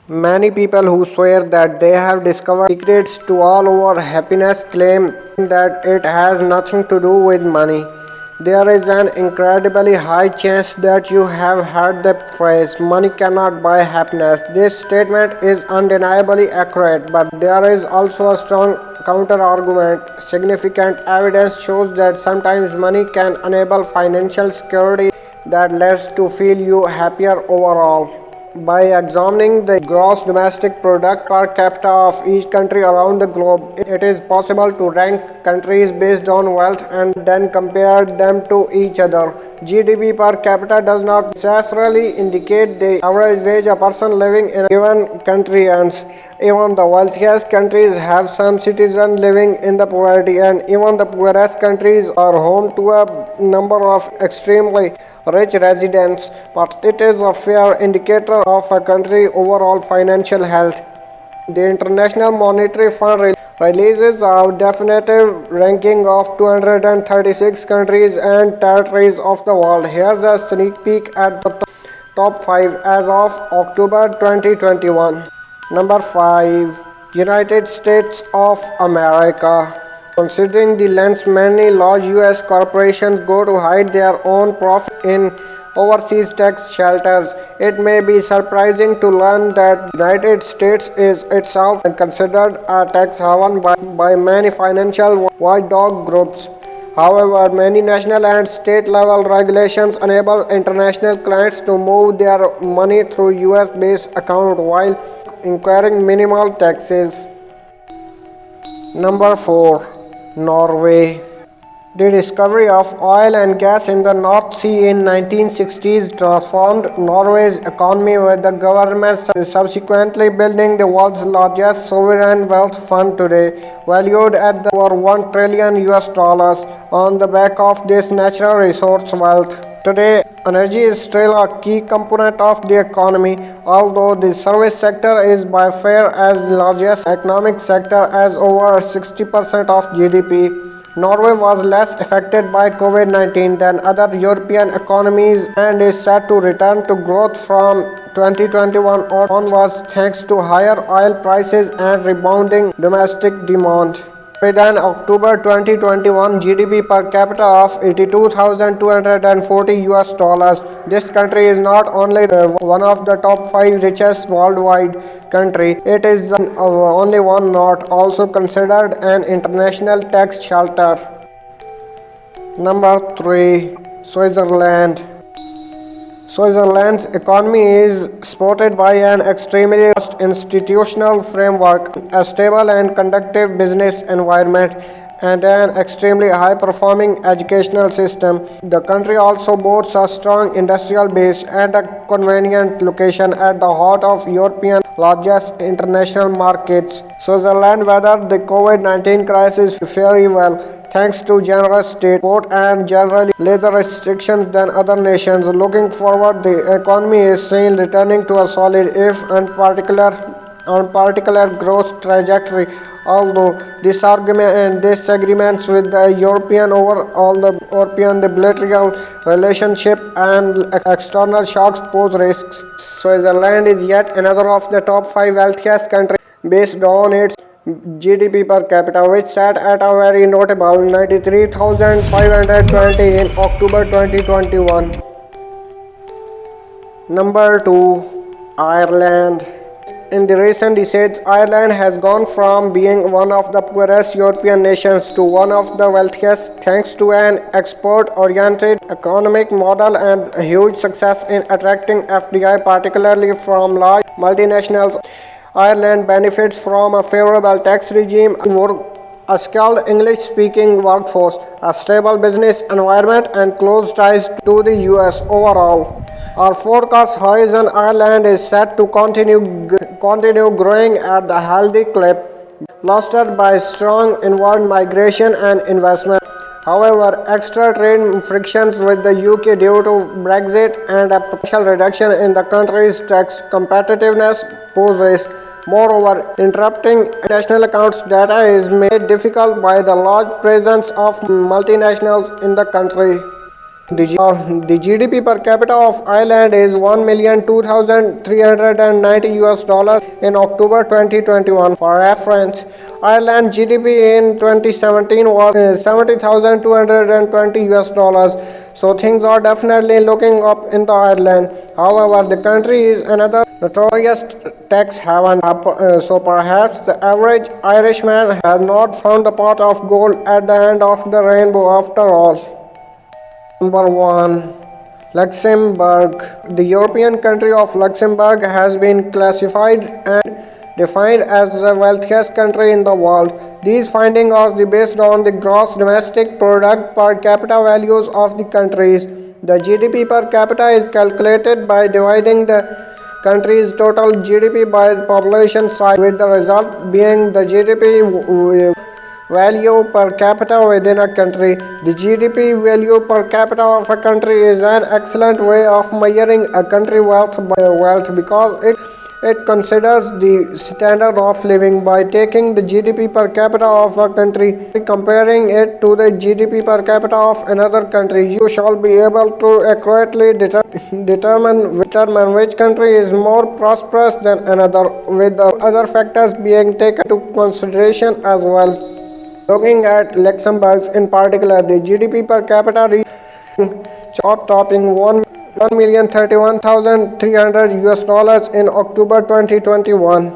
Many people who swear that they have discovered secrets to all over happiness claim that it has nothing to do with money. There is an incredibly high chance that you have heard the phrase money cannot buy happiness. This statement is undeniably accurate, but there is also a strong counter argument. Significant evidence shows that sometimes money can enable financial security that leads to feel you happier overall. By examining the gross domestic product per capita of each country around the globe, it is possible to rank countries based on wealth and then compare them to each other. GDP per capita does not necessarily indicate the average wage a person living in a given country earns. Even the wealthiest countries have some citizens living in the poverty, and even the poorest countries are home to a number of extremely rich residents, but it is a fair indicator of a country's overall financial health. The International Monetary Fund releases a definitive ranking of 236 countries and territories of the world. Here's a sneak peek at the top 5 as of October 2021. Number 5. United States of America. Considering the lengths many large US corporations go to hide their own profit in overseas tax shelters, it may be surprising to learn that the United States is itself considered a tax haven by many financial watchdog groups. However, many national and state level regulations enable international clients to move their money through US based accounts while incurring minimal taxes. Number 4. Norway. The discovery of oil and gas in the North Sea in 1960s transformed Norway's economy, with the government subsequently building the world's largest sovereign wealth fund today, valued at over 1 trillion US dollars on the back of this natural resource wealth. Today, energy is still a key component of the economy, although the service sector is by far as largest economic sector as over 60% of GDP. Norway was less affected by COVID-19 than other European economies and is set to return to growth from 2021 onwards thanks to higher oil prices and rebounding domestic demand. With an October 2021 GDP per capita of 82,240 US dollars, this country is not only one of the top 5 richest worldwide country, it is the only one not also considered an international tax shelter. Number 3. Switzerland. Switzerland's economy is supported by an extremely robust institutional framework, a stable and conducive business environment, and an extremely high-performing educational system. The country also boasts a strong industrial base and a convenient location at the heart of Europe's largest international markets. Switzerland weathered the COVID-19 crisis very well, thanks to generous state support and generally lesser restrictions than other nations. Looking forward, the economy is seen returning to a solid, if unparticular growth trajectory. Although disagreements with the European bilateral relationship and external shocks pose risks, Switzerland is yet another of the top 5 wealthiest countries based on its GDP per capita, which sat at a very notable 93,520 in October 2021. Number 2. Ireland. In the recent decades, Ireland has gone from being one of the poorest European nations to one of the wealthiest thanks to an export-oriented economic model and huge success in attracting FDI, particularly from large multinationals. Ireland benefits from a favorable tax regime, a skilled English-speaking workforce, a stable business environment, and close ties to the US. Overall, our forecast horizon Ireland is set to continue growing at a healthy clip, bolstered by strong inward migration and investment. However, extra trade frictions with the UK due to Brexit and a potential reduction in the country's tax competitiveness pose risk. Moreover, interpreting national accounts data is made difficult by the large presence of multinationals in the country. The GDP per capita of Ireland is 1,002,390 US dollars in October 2021. For reference, Ireland GDP in 2017 was 70,220 US dollars. So things are definitely looking up in the Ireland. However, the country is another notorious tax haven. So perhaps the average Irishman has not found the pot of gold at the end of the rainbow after all. Number 1. Luxembourg. The European country of Luxembourg has been classified and defined as the wealthiest country in the world. These findings are based on the gross domestic product per capita values of the countries. The GDP per capita is calculated by dividing the country's total GDP by the population size, with the result being the GDP value per capita within a country. The GDP value per capita of a country is an excellent way of measuring a country's wealth because it considers the standard of living by taking the GDP per capita of a country, comparing it to the GDP per capita of another country. You shall be able to accurately determine which country is more prosperous than another, with the other factors being taken into consideration as well. Looking at Luxembourg in particular, the GDP per capita reached chart-topping 1,031,300 US dollars in October 2021.